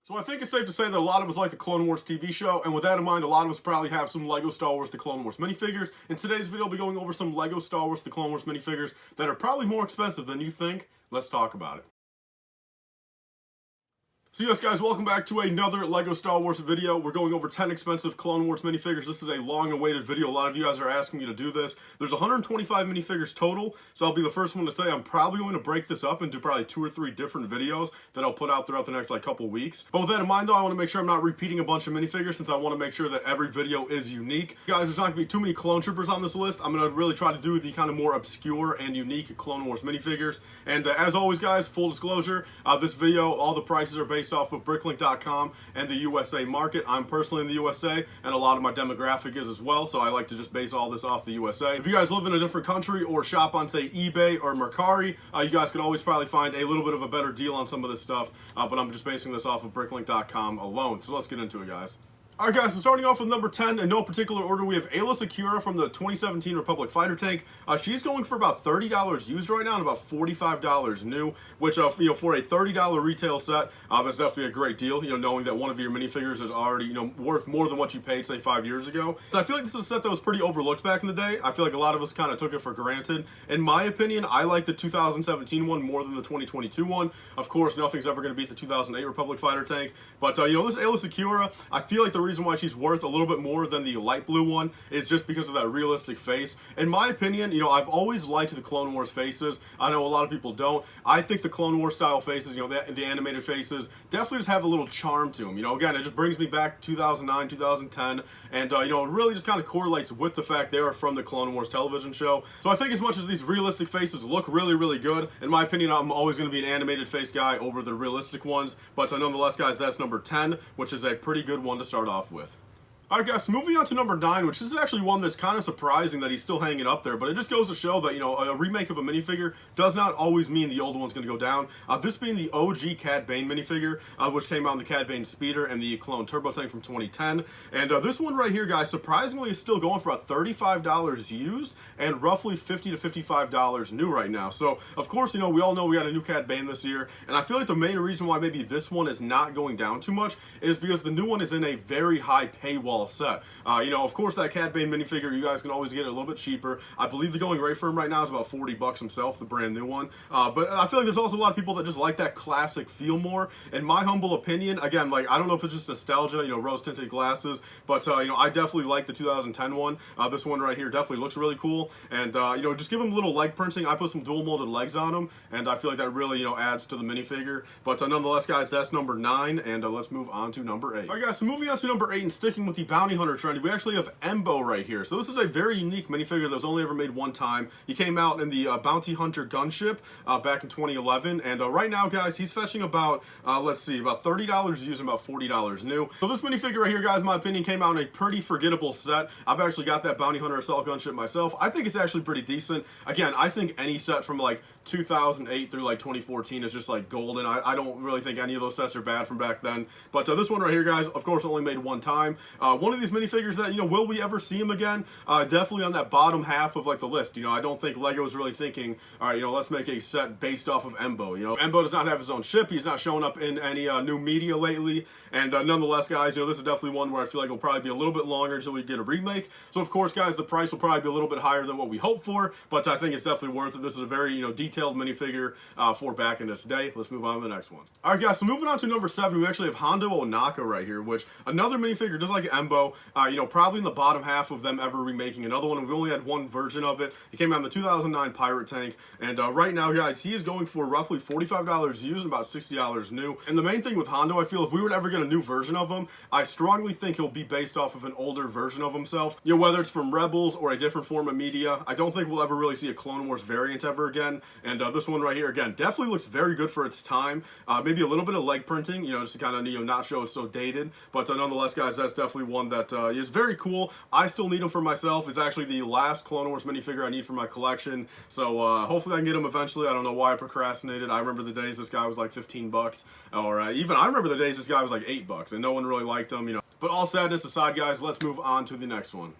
So I think it's safe to say that a lot of us like the Clone Wars TV show, and with that in mind, a lot of us probably have some LEGO Star Wars The Clone Wars minifigures. In today's video, I'll be going over some LEGO Star Wars The Clone Wars minifigures that are probably more expensive than you think. Let's talk about it. So yes guys, welcome back to another LEGO Star Wars video. We're going over 10 expensive Clone Wars minifigures. This is a long-awaited video. A lot of you guys are asking me to do this. There's 125 minifigures total, so I'll be the first one to say I'm probably going to break this up into probably 2 or 3 different videos that I'll put out throughout the next couple weeks. But with that in mind though, I want to make sure I'm not repeating a bunch of minifigures since I want to make sure that every video is unique. Guys, there's not going to be too many Clone Troopers on this list. I'm going to really try to do the kind of more obscure and unique Clone Wars minifigures. And as always guys, full disclosure, this video, all the prices are based off of Bricklink.com and the USA market. I'm personally in the USA, and a lot of my demographic is as well, so I like to just base all this off the USA. If you guys live in a different country or shop on, say, eBay or Mercari, you guys could always probably find a little bit of a better deal on some of this stuff, but I'm just basing this off of Bricklink.com alone. So let's get into it, guys. Alright guys, so starting off with number 10, in no particular order, we have Ayla Secura from the 2017 Republic Fighter Tank. She's going for about $30 used right now and about $45 new, which, for a $30 retail set, that's definitely a great deal, knowing that one of your minifigures is already, worth more than what you paid, say, 5 years ago. So I feel like this is a set that was pretty overlooked back in the day. I feel like a lot of us kind of took it for granted. In my opinion, I like the 2017 one more than the 2022 one. Of course, nothing's ever going to beat the 2008 Republic Fighter Tank, but, this Ayla Secura, I feel like the reason why she's worth a little bit more than the light blue one is just because of that realistic face. In my opinion, I've always liked the Clone Wars faces. I know a lot of people don't. I think the Clone Wars style faces, the animated faces, definitely just have a little charm to them. Again, it just brings me back to 2009, 2010, and, it really just kind of correlates with the fact they are from the Clone Wars television show. So I think as much as these realistic faces look really, really good, in my opinion, I'm always going to be an animated face guy over the realistic ones, but nonetheless, guys, that's number 10, which is a pretty good one to start off with. Alright guys, so moving on to number 9, which is actually one that's kind of surprising that he's still hanging up there, but it just goes to show that, a remake of a minifigure does not always mean the old one's going to go down. This being the OG Cad Bane minifigure, which came out in the Cad Bane Speeder and the Clone Turbo Tank from 2010. And this one right here, guys, surprisingly is still going for about $35 used and roughly $50 to $55 new right now. So, of course, we all know we got a new Cad Bane this year, and I feel like the main reason why maybe this one is not going down too much is because the new one is in a very high paywall set. Of course, that Cad Bane minifigure, you guys can always get it a little bit cheaper. I believe the going rate for him right now is about 40 bucks himself, the brand new one. But I feel like there's also a lot of people that just like that classic feel more. In my humble opinion, again, I don't know if it's just nostalgia, rose-tinted glasses, but, I definitely like the 2010 one. This one right here definitely looks really cool. And, just give him a little leg printing. I put some dual molded legs on him, and I feel like that really, adds to the minifigure. But, nonetheless, guys, that's number 9, and let's move on to number 8. All right, guys, so moving on to number 8 and sticking with the Bounty Hunter trendy, we actually have Embo right here. So this is a very unique minifigure that was only ever made one time. He came out in the Bounty Hunter gunship back in 2011, and right now, guys, he's fetching about, let's see, about $30 used and about $40 new. So this minifigure right here, guys, in my opinion, came out in a pretty forgettable set. I've actually got that Bounty Hunter assault gunship myself. I think it's actually pretty decent. Again, I think any set from 2008 through 2014 is just golden. I don't really think any of those sets are bad from back then. But this one right here, guys, of course, only made one time. One of these minifigures that, will we ever see him again? Definitely on that bottom half of the list. I don't think LEGO is really thinking, all right, let's make a set based off of Embo. Embo does not have his own ship. He's not showing up in any new media lately. And nonetheless, guys, this is definitely one where I feel like it'll probably be a little bit longer until we get a remake. So of course, guys, the price will probably be a little bit higher than what we hope for, but I think it's definitely worth it. This is a very, detailed minifigure for back in its day. Let's move on to the next one. All right, guys, so moving on to number 7, we actually have Hondo Ohnaka right here, which another minifigure just like Embo, probably in the bottom half of them ever remaking another one. We've only had one version of it. It came out in the 2009 Pirate Tank, and right now, guys, he is going for roughly $45 used and about $60 new. And the main thing with Hondo, I feel if we were to ever get a new version of him, I strongly think he'll be based off of an older version of himself. Whether it's from Rebels or a different form of media, I don't think we'll ever really see a Clone Wars variant ever again. And this one right here, again, definitely looks very good for its time. Maybe a little bit of leg printing, just to kind of, not show it's so dated. But nonetheless, guys, that's definitely one that is very cool. I still need him for myself. It's actually the last Clone Wars minifigure I need for my collection. So hopefully I can get him eventually. I don't know why I procrastinated. I remember the days this guy was 15 bucks. Or even I remember the days this guy was 8 bucks and no one really liked him, But all sadness aside, guys, let's move on to the next one.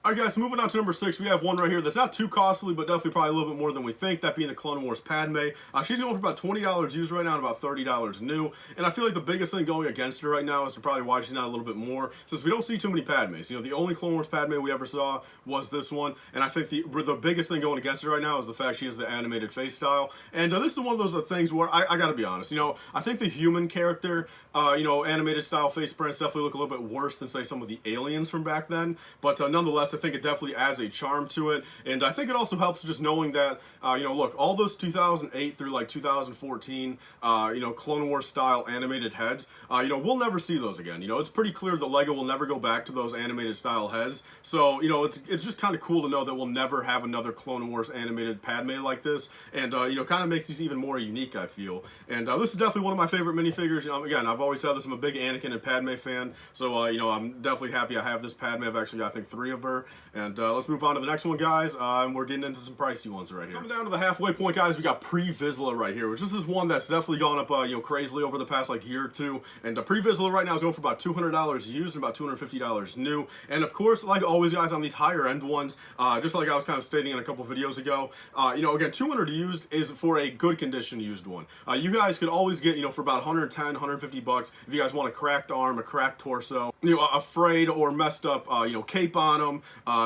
Alright guys, so moving on to number 6, we have one right here that's not too costly, but definitely probably a little bit more than we think, that being the Clone Wars Padme. She's going for about $20 used right now and about $30 new, and I feel like the biggest thing going against her right now is probably why she's not a little bit more, since we don't see too many Padmes. You know, the only Clone Wars Padme we ever saw was this one, and I think the biggest thing going against her right now is the fact she has the animated face style, and this is one of those things where I gotta be honest, you know, I think the human character, you know, animated style face prints definitely look a little bit worse than, say, some of the aliens from back then, but nonetheless, I think it definitely adds a charm to it, and I think it also helps just knowing that, you know, look, all those 2008 through like 2014, you know, Clone Wars style animated heads, you know, we'll never see those again. You know, it's pretty clear that LEGO will never go back to those animated style heads, so, you know, it's just kind of cool to know that we'll never have another Clone Wars animated Padme like this, and, you know, kind of makes these even more unique, I feel, and this is definitely one of my favorite minifigures. You know, again, I've always said this, I'm a big Anakin and Padme fan, so, you know, I'm definitely happy I have this Padme. I've actually got, I think, 3 of her, and let's move on to the next one, guys, and we're getting into some pricey ones right here. Coming down to the halfway point, guys, we got Pre-Vizsla right here, which this is one that's definitely gone up, you know, crazily over the past, like, year or two, and Pre-Vizsla right now is going for about $200 used and about $250 new, and of course, like always, guys, on these higher end ones, just like I was kind of stating in a couple videos ago, you know, again, 200 used is for a good condition used one. You guys could always get, you know, for about 110, 150 bucks, if you guys want a cracked arm, a cracked torso, you know, a frayed or messed up, you know, cape on them,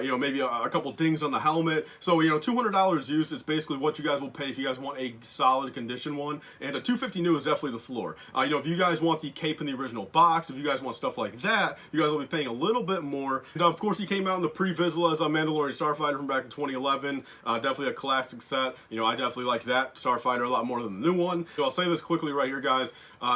you know, maybe a couple dings on the helmet. So, you know, $200 used is basically what you guys will pay if you guys want a solid condition one, and a $250 new is definitely the floor. You know, if you guys want the cape in the original box, if you guys want stuff like that, you guys will be paying a little bit more. And of course, he came out in the Pre-Vizsla as a Mandalorian Starfighter from back in 2011. Definitely a classic set. You know, I definitely like that Starfighter a lot more than the new one. So I'll say this quickly right here, guys.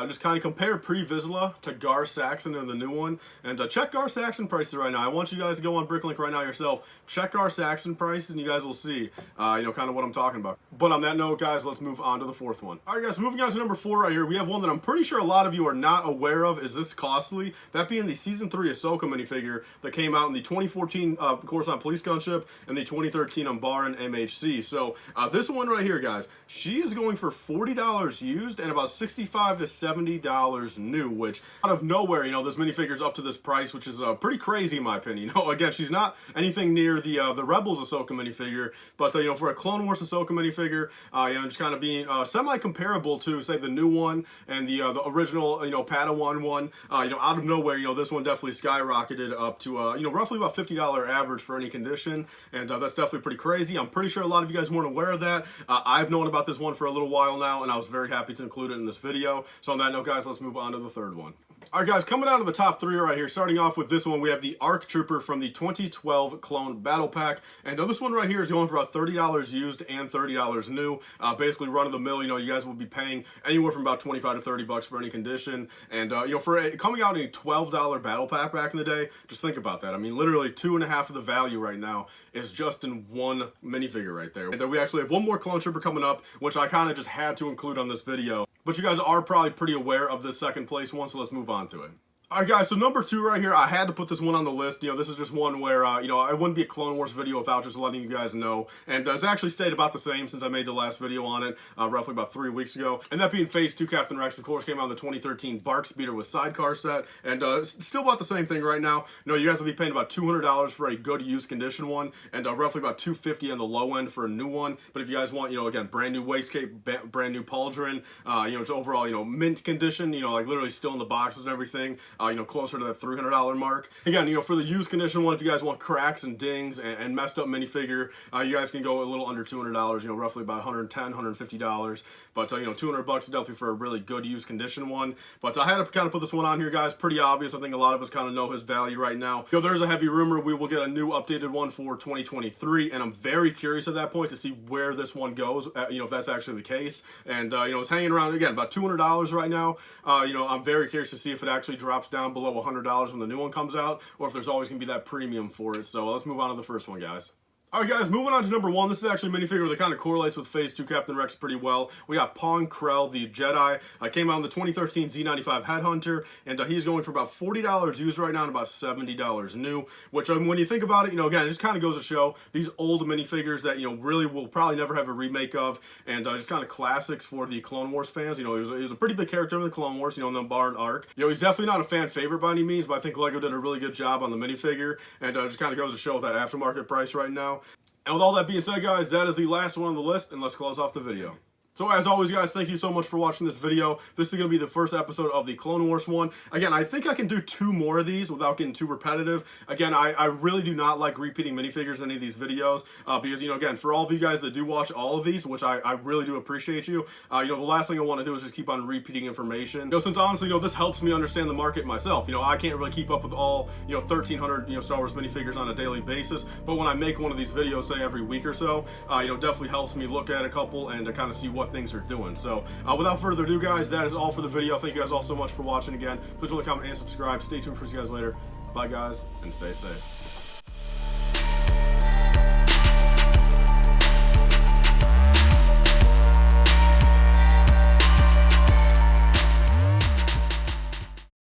Just kind of compare Pre-Vizsla to Gar Saxon and the new one, and check Gar Saxon prices right now. I want you guys to go on Bricklink right now yourself, check Gar Saxon prices, and you guys will see, you know, kind of what I'm talking about. But on that note, guys, let's move on to the 4th one. Alright guys, moving on to number 4 right here, we have one that I'm pretty sure a lot of you are not aware of. Is this costly? That being the Season 3 Ahsoka minifigure that came out in the 2014 Coruscant Police Gunship and the 2013 Umbaran MHC. So this one right here, guys, she is going for $40 used and about $65 to $70 new, which out of nowhere, you know, this minifigure's up to this price, which is pretty crazy in my opinion. You know, again, she's not anything near the Rebels Ahsoka minifigure, but you know, for a Clone Wars Ahsoka minifigure, you know, just kind of being semi-comparable to, say, the new one and the original, you know, Padawan one, you know, out of nowhere, you know, this one definitely skyrocketed up to, you know, roughly about $50 average for any condition, and that's definitely pretty crazy. I'm pretty sure a lot of you guys weren't aware of that. I've known about this one for a little while now, and I was very happy to include it in this video. So on that note, guys, let's move on to the 3rd one. Alright guys, coming down to the top 3 right here, starting off with this one, we have the ARC Trooper from the 2012 Clone Battle Pack, and this one right here is going for about $30 used and $30 new, basically run-of-the-mill. You know, you guys will be paying anywhere from about 25 to 30 bucks for any condition, and you know, for coming out in a $12 Battle Pack back in the day, just think about that. I mean, literally 2.5 of the value right now is just in one minifigure right there. And then we actually have one more Clone Trooper coming up, which I kind of just had to include on this video. But you guys are probably pretty aware of this 2nd place one, so let's move on to it. Alright guys, so number 2 right here, I had to put this one on the list. You know, this is just one where, you know, it wouldn't be a Clone Wars video without just letting you guys know. And it's actually stayed about the same since I made the last video on it, roughly about 3 weeks ago. And that being Phase 2 Captain Rex, of course, came out in the 2013 Bark Speeder with sidecar set. And still about the same thing right now. You know, you guys will be paying about $200 for a good used condition one, and roughly about $250 on the low end for a new one. But if you guys want, you know, again, brand new waist cape, brand new pauldron, you know, it's overall, you know, mint condition, you know, like literally still in the boxes and everything, you know, closer to that $300 mark. Again, you know, for the used condition one, if you guys want cracks and dings and messed up minifigure, you guys can go a little under $200, you know, roughly about $110, $150. But, you know, 200 bucks is definitely for a really good used condition one. But I had to kind of put this one on here, guys. Pretty obvious. I think a lot of us kind of know his value right now. You know, there's a heavy rumor we will get a new updated one for 2023, and I'm very curious at that point to see where this one goes, you know, if that's actually the case. And, you know, it's hanging around, again, about $200 right now. You know, I'm very curious to see if it actually drops down below $100 when the new one comes out, or if there's always going to be that premium for it. So let's move on to the 1st one, guys. Alright guys, moving on to number 1. This is actually a minifigure that kind of correlates with Phase 2 Captain Rex pretty well. We got Pong Krell, the Jedi. Came out in the 2013 Z95 Headhunter, and he's going for about $40 used right now and about $70 new, which when you think about it, again, it just kind of goes to show these old minifigures that, really will probably never have a remake of, and just kind of classics for the Clone Wars fans. He was a pretty big character in the Clone Wars, in the Barn arc. He's definitely not a fan favorite by any means, but I think LEGO did a really good job on the minifigure, and just kind of goes to show with that aftermarket price right now. And with all that being said, guys, that is the last one on the list, and let's close off the video. So as always, guys, thank you so much for watching this video. This is going to be the first episode of the Clone Wars one. Again, I think I can do 2 more of these without getting too repetitive. Again, I really do not like repeating minifigures in any of these videos because, again, for all of you guys that do watch all of these, which I really do appreciate you, the last thing I want to do is just keep on repeating information. Since honestly, this helps me understand the market myself. I can't really keep up with all, 1,300, Star Wars minifigures on a daily basis, but when I make one of these videos, say every week or so, definitely helps me look at a couple and to kind of see what things are doing. So without further ado, guys, that is all for the video. Thank you guys all so much for watching. Again, please really comment and subscribe. Stay tuned for you guys later. Bye guys, and stay safe.